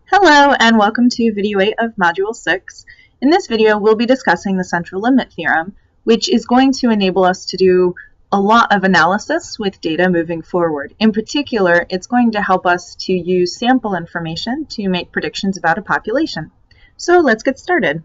Hello and welcome to video 8 of Module 6. In this video we'll be discussing the central limit theorem, which is going to enable us to do a lot of analysis with data moving forward. In particular, it's going to help us to use sample information to make predictions about a population. So let's get started.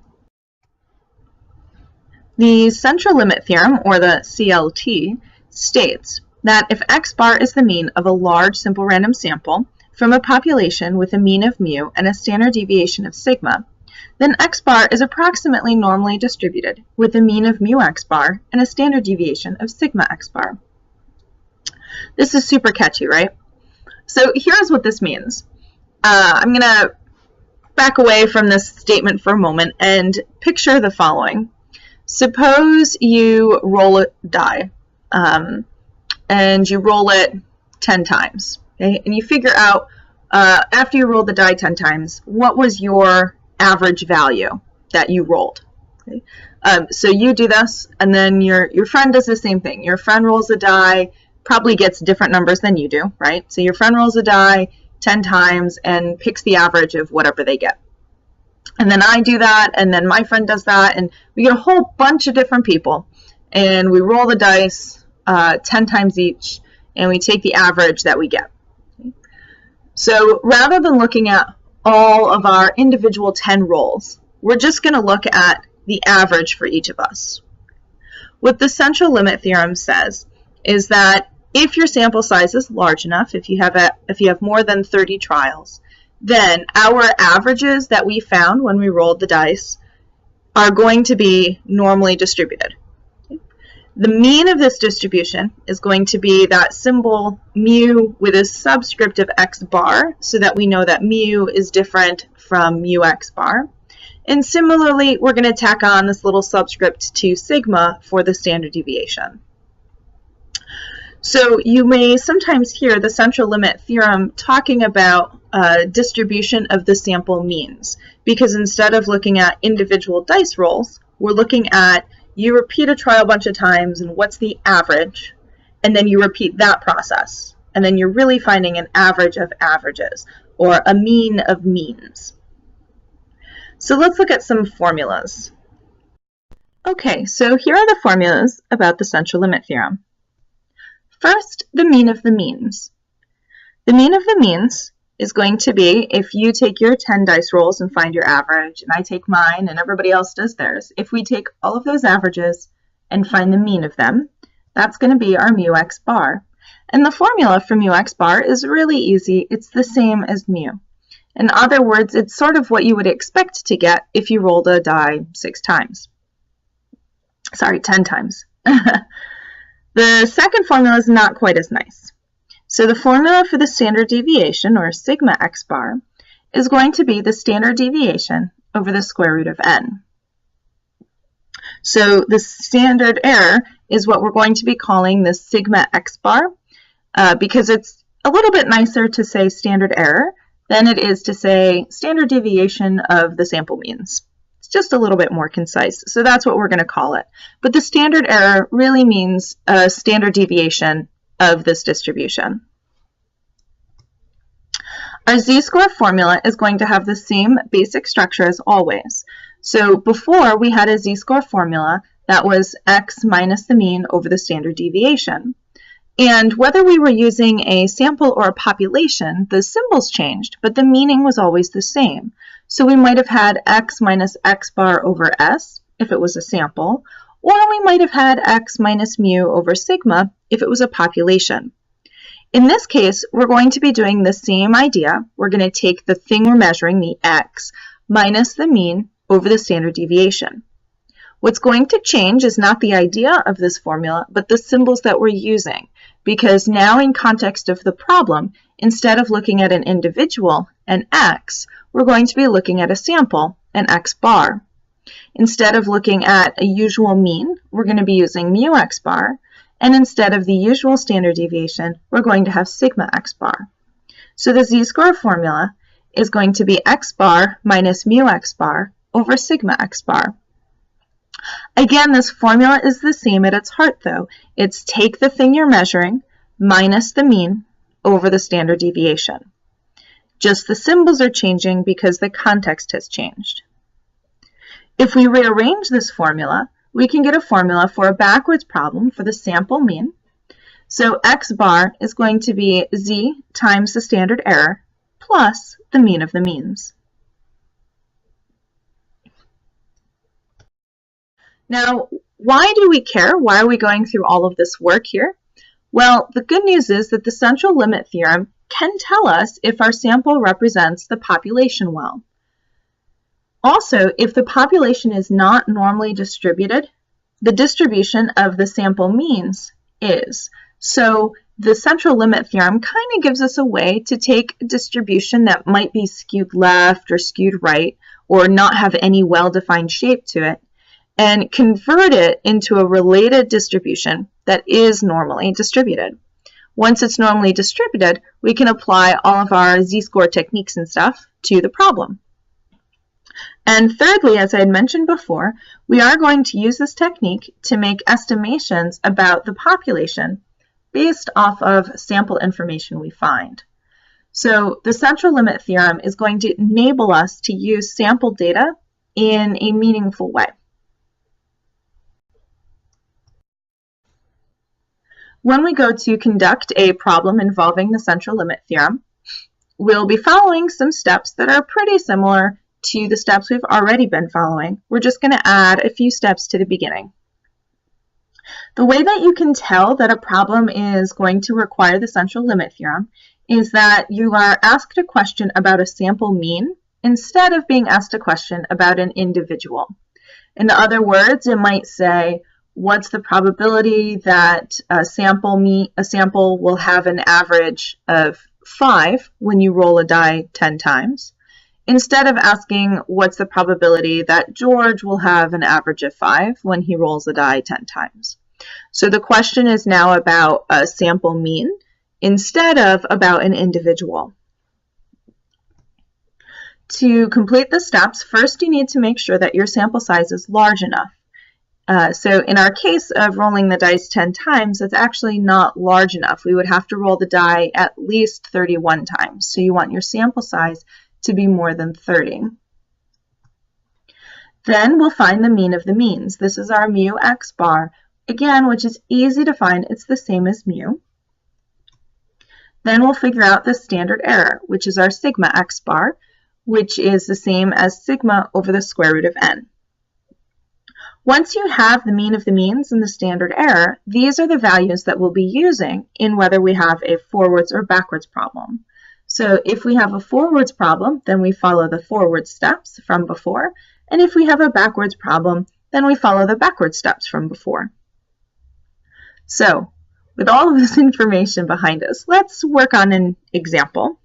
The central limit theorem, or the CLT, states that if x bar is the mean of a large simple random sample from a population with a mean of mu and a standard deviation of sigma, then x bar is approximately normally distributed with a mean of mu x bar and a standard deviation of sigma x bar. This is super catchy, right? So here's what this means. I'm going to back away from this statement for a moment and picture the following. Suppose you roll a die and you roll it 10 times. Okay? And you figure out, after you rolled the die 10 times, what was your average value that you rolled. Okay? So you do this, and then your friend does the same thing. Your friend rolls a die, probably gets different numbers than you do, right? So your friend rolls a die 10 times and picks the average of whatever they get. And then I do that, and then my friend does that, and we get a whole bunch of different people, and we roll the dice 10 times each, and we take the average that we get. So rather than looking at all of our individual 10 rolls, we're just going to look at the average for each of us. What the central limit theorem says is that if your sample size is large enough, if you have more than 30 trials, then our averages that we found when we rolled the dice are going to be normally distributed. The mean of this distribution is going to be that symbol mu with a subscript of x bar, so that we know that mu is different from mu x bar. And similarly, we're going to tack on this little subscript to sigma for the standard deviation. So you may sometimes hear the central limit theorem talking about distribution of the sample means, because instead of looking at individual dice rolls, we're looking at you repeat a trial a bunch of times and what's the average, and then you repeat that process, and then you're really finding an average of averages or a mean of means. So let's look at some formulas. Okay, so here are the formulas about the central limit theorem. First, the mean of the means. The mean of the means is going to be if you take your 10 dice rolls and find your average, and I take mine and everybody else does theirs. If we take all of those averages and find the mean of them, that's going to be our mu x bar. And the formula for mu x bar is really easy. It's the same as mu. In other words, it's sort of what you would expect to get if you rolled a die 10 times. The second formula is not quite as nice. So the formula for the standard deviation, or sigma x bar, is going to be the standard deviation over the square root of n. So the standard error is what we're going to be calling the sigma x bar, because it's a little bit nicer to say standard error than it is to say standard deviation of the sample means. It's just a little bit more concise, so that's what we're going to call it. But the standard error really means a standard deviation of this distribution. Our z-score formula is going to have the same basic structure as always. So before we had a z-score formula that was x minus the mean over the standard deviation. And whether we were using a sample or a population, the symbols changed, but the meaning was always the same. So we might have had x minus x bar over s if it was a sample, or we might have had x minus mu over sigma if it was a population. In this case, we're going to be doing the same idea. We're going to take the thing we're measuring, the x, minus the mean over the standard deviation. What's going to change is not the idea of this formula, but the symbols that we're using, because now in context of the problem, instead of looking at an individual, an x, we're going to be looking at a sample, an x bar. Instead of looking at a usual mean, we're going to be using mu x bar, and instead of the usual standard deviation, we're going to have sigma x bar. So the z-score formula is going to be x bar minus mu x bar over sigma x bar. Again, this formula is the same at its heart, though. It's take the thing you're measuring minus the mean over the standard deviation. Just the symbols are changing because the context has changed. If we rearrange this formula, we can get a formula for a backwards problem for the sample mean. So x bar is going to be z times the standard error plus the mean of the means. Now, why do we care? Why are we going through all of this work here? Well, the good news is that the central limit theorem can tell us if our sample represents the population well. Also, if the population is not normally distributed, the distribution of the sample means is. So the central limit theorem kind of gives us a way to take a distribution that might be skewed left or skewed right or not have any well-defined shape to it and convert it into a related distribution that is normally distributed. Once it's normally distributed, we can apply all of our z-score techniques and stuff to the problem. And thirdly, as I had mentioned before, we are going to use this technique to make estimations about the population based off of sample information we find. So the central limit theorem is going to enable us to use sample data in a meaningful way. When we go to conduct a problem involving the central limit theorem, we'll be following some steps that are pretty similar to the steps we've already been following. We're just going to add a few steps to the beginning. The way that you can tell that a problem is going to require the central limit theorem is that you are asked a question about a sample mean instead of being asked a question about an individual. In other words, it might say, what's the probability that a sample will have an average of 5 when you roll a die 10 times, instead of asking what's the probability that George will have an average of 5 when he rolls a die 10 times. So the question is now about a sample mean instead of about an individual. To complete the steps, first you need to make sure that your sample size is large enough. So in our case of rolling the dice 10 times, it's actually not large enough. We would have to roll the die at least 31 times. So you want your sample size to be more than 30. Then we'll find the mean of the means. This is our mu x bar, again, which is easy to find. It's the same as mu. Then we'll figure out the standard error, which is our sigma x bar, which is the same as sigma over the square root of n. Once you have the mean of the means and the standard error, these are the values that we'll be using in whether we have a forwards or backwards problem. So if we have a forwards problem, then we follow the forward steps from before, and if we have a backwards problem, then we follow the backward steps from before. So with all of this information behind us, let's work on an example.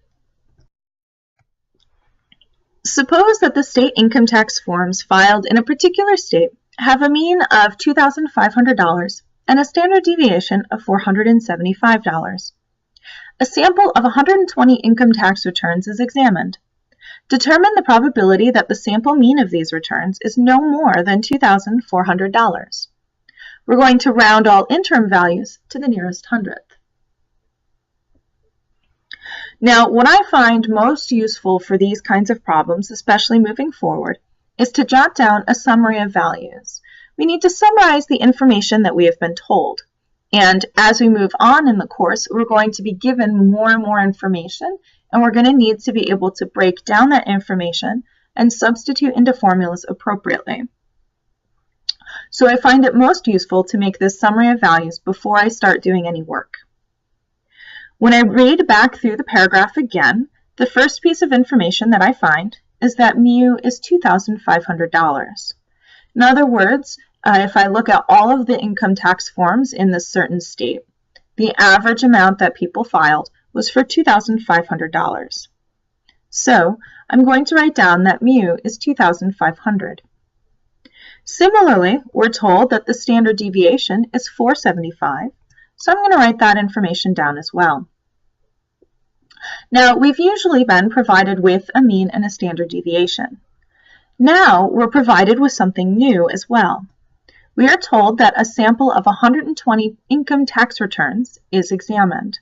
Suppose that the state income tax forms filed in a particular state have a mean of $2,500 and a standard deviation of $475. A sample of 120 income tax returns is examined. Determine the probability that the sample mean of these returns is no more than $2,400. We're going to round all interim values to the nearest hundredth. Now, what I find most useful for these kinds of problems, especially moving forward, is to jot down a summary of values. We need to summarize the information that we have been told. And as we move on in the course, we're going to be given more and more information, and we're going to need to be able to break down that information and substitute into formulas appropriately. So I find it most useful to make this summary of values before I start doing any work. When I read back through the paragraph again, the first piece of information that I find is that mu is $2,500. In other words, if I look at all of the income tax forms in this certain state, the average amount that people filed was for $2,500. So I'm going to write down that mu is 2,500. Similarly, we're told that the standard deviation is 475, so I'm going to write that information down as well. Now, we've usually been provided with a mean and a standard deviation. Now, we're provided with something new as well. We are told that a sample of 120 income tax returns is examined.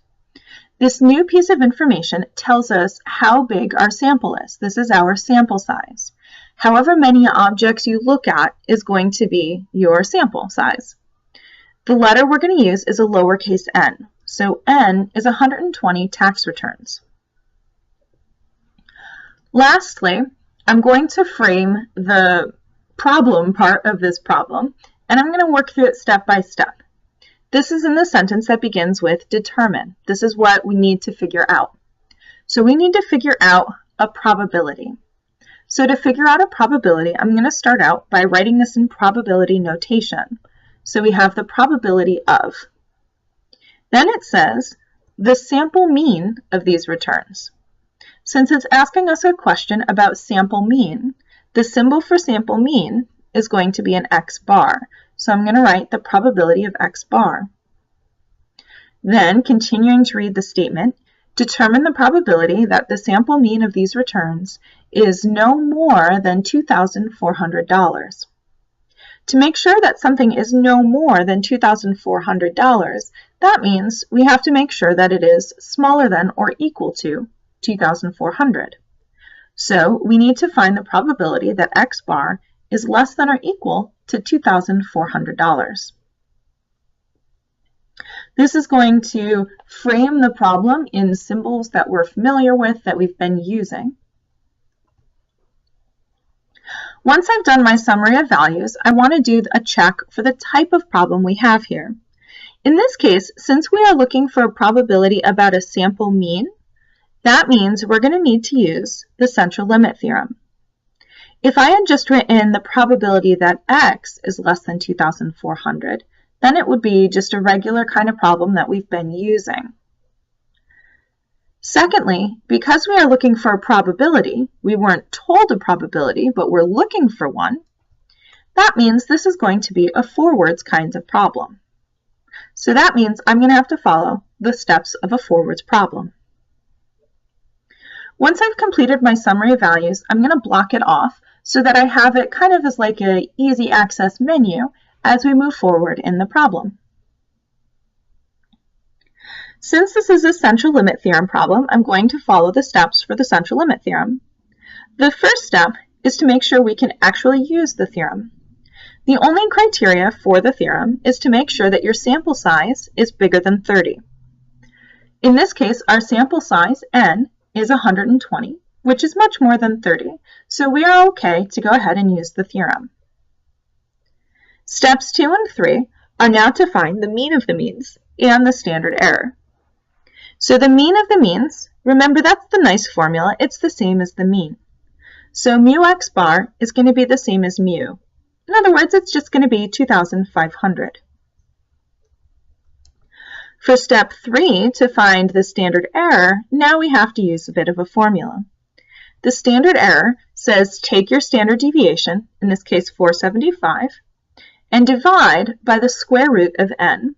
This new piece of information tells us how big our sample is. This is our sample size. However many objects you look at is going to be your sample size. The letter we're going to use is a lowercase n. So n is 120 tax returns. Lastly, I'm going to frame the problem part of this problem, and I'm going to work through it step by step. This is in the sentence that begins with determine. This is what we need to figure out. So we need to figure out a probability. So to figure out a probability, I'm going to start out by writing this in probability notation. So we have the probability of. Then it says the sample mean of these returns. Since it's asking us a question about sample mean, the symbol for sample mean is going to be an x bar. So I'm going to write the probability of x bar. Then, continuing to read the statement, determine the probability that the sample mean of these returns is no more than $2,400. To make sure that something is no more than $2,400, that means we have to make sure that it is smaller than or equal to 2,400. So we need to find the probability that x bar is less than or equal to $2,400. This is going to frame the problem in symbols that we're familiar with, that we've been using. Once I've done my summary of values, I want to do a check for the type of problem we have here. In this case, since we are looking for a probability about a sample mean, that means we're going to need to use the central limit theorem. If I had just written the probability that x is less than 2,400, then it would be just a regular kind of problem that we've been using. Secondly, because we are looking for a probability, we weren't told a probability, but we're looking for one, that means this is going to be a forwards kind of problem. So that means I'm going to have to follow the steps of a forwards problem. Once I've completed my summary of values, I'm going to block it off so that I have it kind of as like an easy access menu as we move forward in the problem. Since this is a central limit theorem problem, I'm going to follow the steps for the central limit theorem. The first step is to make sure we can actually use the theorem. The only criteria for the theorem is to make sure that your sample size is bigger than 30. In this case, our sample size, n, is 120, which is much more than 30, so we are okay to go ahead and use the theorem. Steps 2 and 3 are now to find the mean of the means and the standard error. So the mean of the means, remember that's the nice formula, it's the same as the mean. So mu x bar is going to be the same as mu. In other words, it's just going to be 2,500. For step 3, to find the standard error, now we have to use a bit of a formula. The standard error says take your standard deviation, in this case 475, and divide by the square root of n.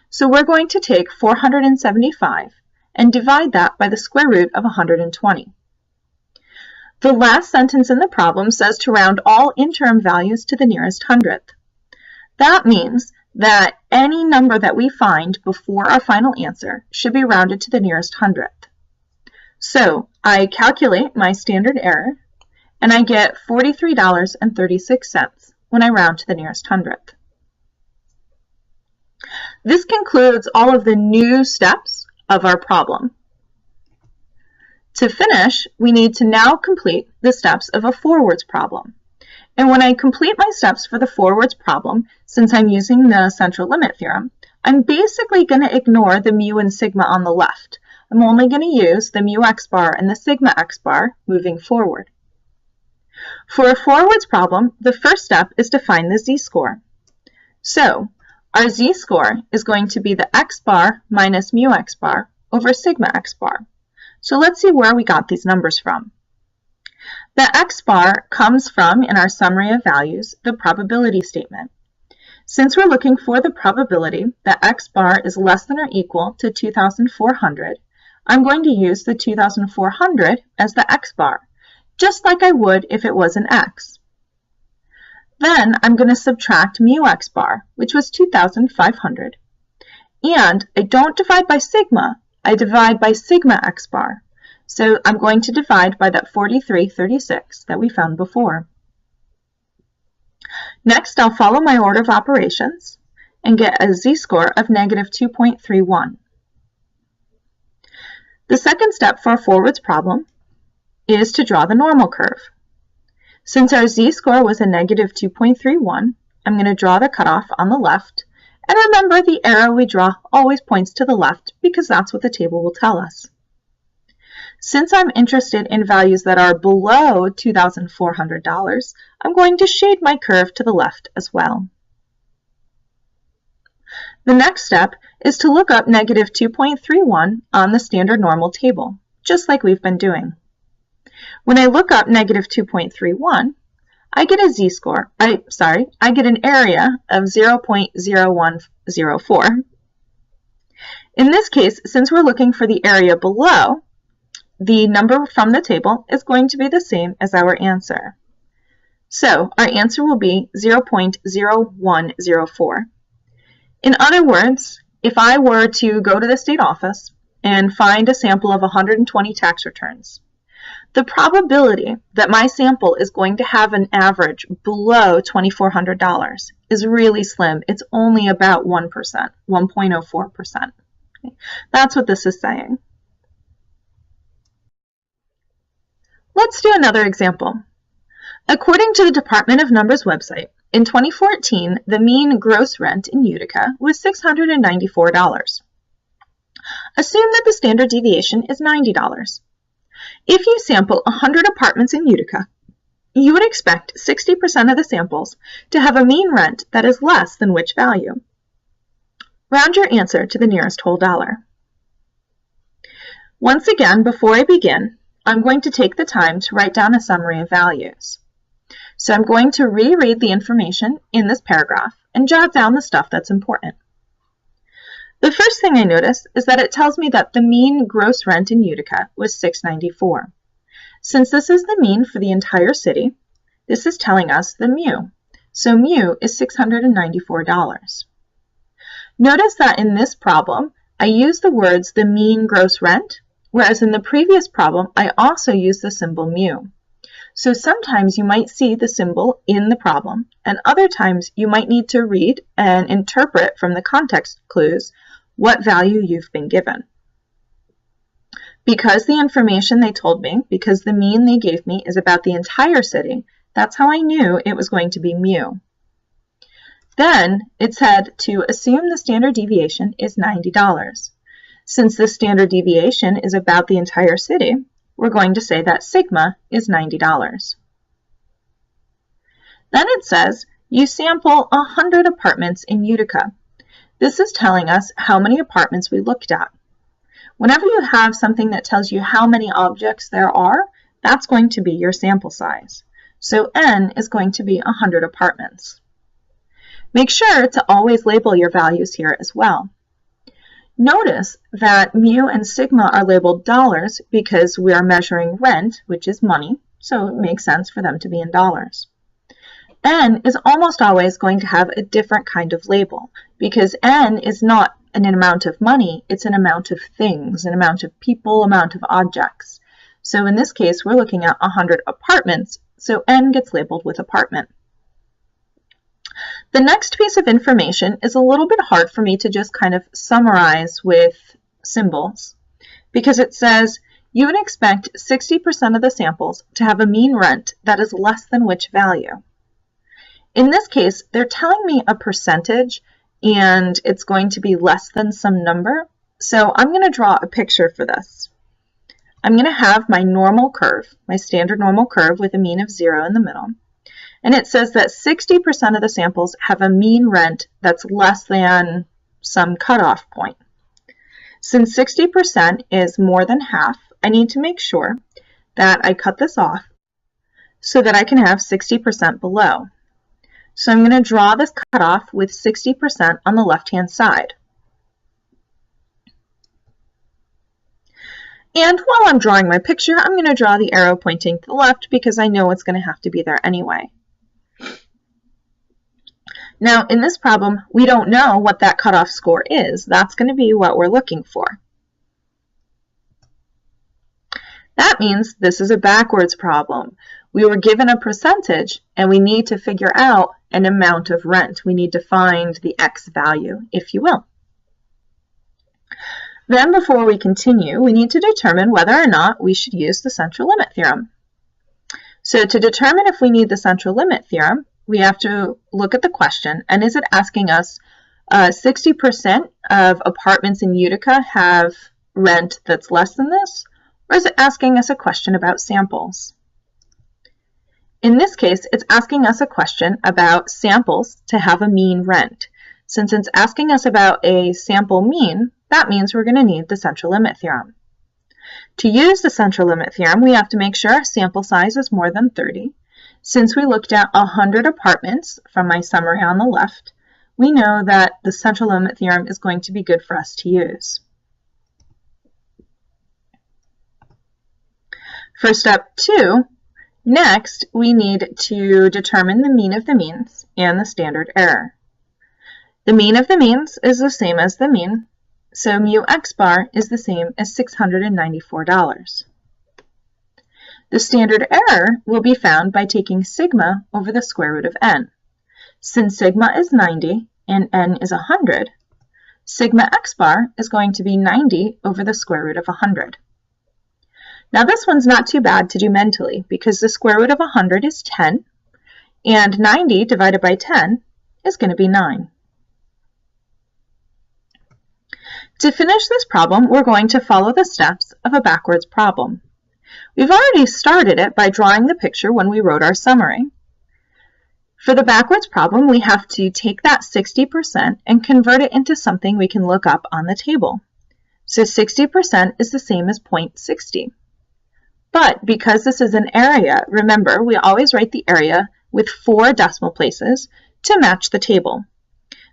So we're going to take 475 and divide that by the square root of 120. The last sentence in the problem says to round all interim values to the nearest hundredth. That means that any number that we find before our final answer should be rounded to the nearest hundredth. So I calculate my standard error, and I get $43.36 when I round to the nearest hundredth. This concludes all of the new steps of our problem. To finish, we need to now complete the steps of a forwards problem. And when I complete my steps for the forwards problem, since I'm using the central limit theorem, I'm basically going to ignore the mu and sigma on the left. I'm only going to use the mu x bar and the sigma x bar moving forward. For a forwards problem, the first step is to find the z-score. So our z-score is going to be the x bar minus mu x bar over sigma x bar. So let's see where we got these numbers from. The x bar comes from, in our summary of values, the probability statement. Since we're looking for the probability that x bar is less than or equal to 2,400, I'm going to use the 2,400 as the x bar, just like I would if it was an x. Then I'm going to subtract mu x bar, which was 2,500. And I don't divide by sigma, I divide by sigma x bar. So I'm going to divide by that 4336 that we found before. Next, I'll follow my order of operations and get a z-score of negative 2.31. The second step for our forwards problem is to draw the normal curve. Since our z-score was a negative 2.31, I'm going to draw the cutoff on the left, and remember the arrow we draw always points to the left because that's what the table will tell us. Since I'm interested in values that are below $2,400, I'm going to shade my curve to the left as well. The next step is to look up negative 2.31 on the standard normal table, just like we've been doing. When I look up negative 2.31, I get a z-score, I get an area of 0.0104. In this case, since we're looking for the area below, the number from the table is going to be the same as our answer. So our answer will be 0.0104. In other words, if I were to go to the state office and find a sample of 120 tax returns, the probability that my sample is going to have an average below $2,400 is really slim. It's only about 1%, 1.04%. Okay. That's what this is saying. Let's do another example. According to the Department of Numbers website, in 2014, the mean gross rent in Utica was $694. Assume that the standard deviation is $90. If you sample 100 apartments in Utica, you would expect 60% of the samples to have a mean rent that is less than which value? Round your answer to the nearest whole dollar. Once again, before I begin, I'm going to take the time to write down a summary of values. So I'm going to reread the information in this paragraph and jot down the stuff that's important. The first thing I notice is that it tells me that the mean gross rent in Utica was $694. Since this is the mean for the entire city, this is telling us the mu. So mu is $694. Notice that in this problem, I use the words the mean gross rent, whereas in the previous problem, I also use the symbol mu. So sometimes you might see the symbol in the problem, and other times you might need to read and interpret from the context clues what value you've been given. Because the information they told me, because the mean they gave me is about the entire city, that's how I knew it was going to be mu. Then it said to assume the standard deviation is $90. Since the standard deviation is about the entire city, we're going to say that sigma is $90. Then it says you sample 100 apartments in Utica. This is telling us how many apartments we looked at. Whenever you have something that tells you how many objects there are, that's going to be your sample size. So n is going to be 100 apartments. Make sure to always label your values here as well. Notice that mu and sigma are labeled dollars because we are measuring rent, which is money, so it makes sense for them to be in dollars. N is almost always going to have a different kind of label because N is not an amount of money, it's an amount of things, an amount of people, amount of objects. So in this case, we're looking at 100 apartments, so N gets labeled with apartment. The next piece of information is a little bit hard for me to just kind of summarize with symbols because it says you would expect 60% of the samples to have a mean rent that is less than which value. In this case, they're telling me a percentage and it's going to be less than some number. So I'm going to draw a picture for this. I'm going to have my normal curve, my standard normal curve with a mean of 0 in the middle. And it says that 60% of the samples have a mean rent that's less than some cutoff point. Since 60% is more than half, I need to make sure that I cut this off so that I can have 60% below. So I'm going to draw this cutoff with 60% on the left-hand side. And while I'm drawing my picture, I'm going to draw the arrow pointing to the left because I know it's going to have to be there anyway. Now, in this problem, we don't know what that cutoff score is. That's going to be what we're looking for. That means this is a backwards problem. We were given a percentage and we need to figure out an amount of rent. We need to find the X value, if you will. Then before we continue, we need to determine whether or not we should use the central limit theorem. So to determine if we need the central limit theorem, we have to look at the question, and is it asking us 60% of apartments in Utica have rent that's less than this, or is it asking us a question about samples? In this case, it's asking us a question about samples to have a mean rent. Since it's asking us about a sample mean, that means we're going to need the central limit theorem. To use the central limit theorem, we have to make sure our sample size is more than 30. Since we looked at 100 apartments from my summary on the left, we know that the central limit theorem is going to be good for us to use. For step 2, next we need to determine the mean of the means and the standard error. The mean of the means is the same as the mean, so mu x bar is the same as $694. The standard error will be found by taking sigma over the square root of n. Since sigma is 90 and n is 100, sigma x bar is going to be 90 over the square root of 100. Now this one's not too bad to do mentally because the square root of 100 is 10, and 90 divided by 10 is going to be 9. To finish this problem, we're going to follow the steps of a backwards problem. We've already started it by drawing the picture when we wrote our summary. For the backwards problem, we have to take that 60% and convert it into something we can look up on the table. So 60% is the same as 0.60. But because this is an area, remember, we always write the area with 4 decimal places to match the table.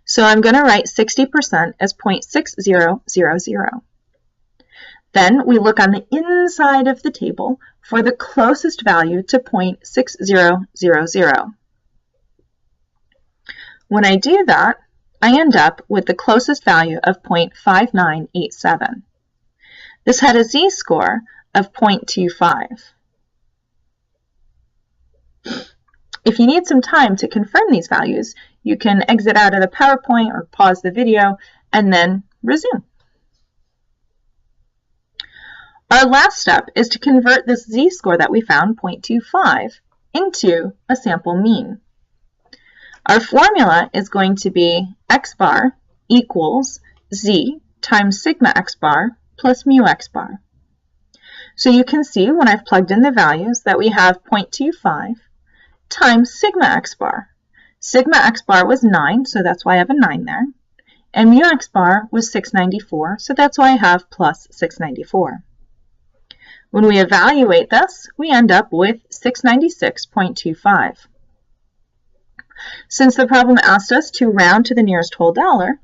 So I'm going to write 60% as 0.6000. Then we look on the inside of the table for the closest value to 0.6000. When I do that, I end up with the closest value of 0.5987. This had a z-score of 0.25. If you need some time to confirm these values, you can exit out of the PowerPoint or pause the video and then resume. Our last step is to convert this z-score that we found, 0.25, into a sample mean. Our formula is going to be x bar equals z times sigma x bar plus mu x bar. So you can see when I've plugged in the values that we have 0.25 times sigma x bar. Sigma x bar was 9, so that's why I have a 9 there. And mu x bar was 694, so that's why I have plus 694. When we evaluate this, we end up with 696.25. Since the problem asked us to round to the nearest whole dollar,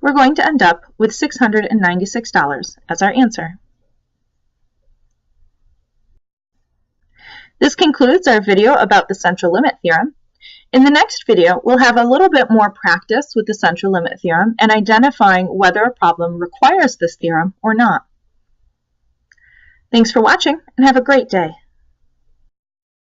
we're going to end up with $696 as our answer. This concludes our video about the central limit theorem. In the next video, we'll have a little bit more practice with the central limit theorem and identifying whether a problem requires this theorem or not. Thanks for watching and have a great day.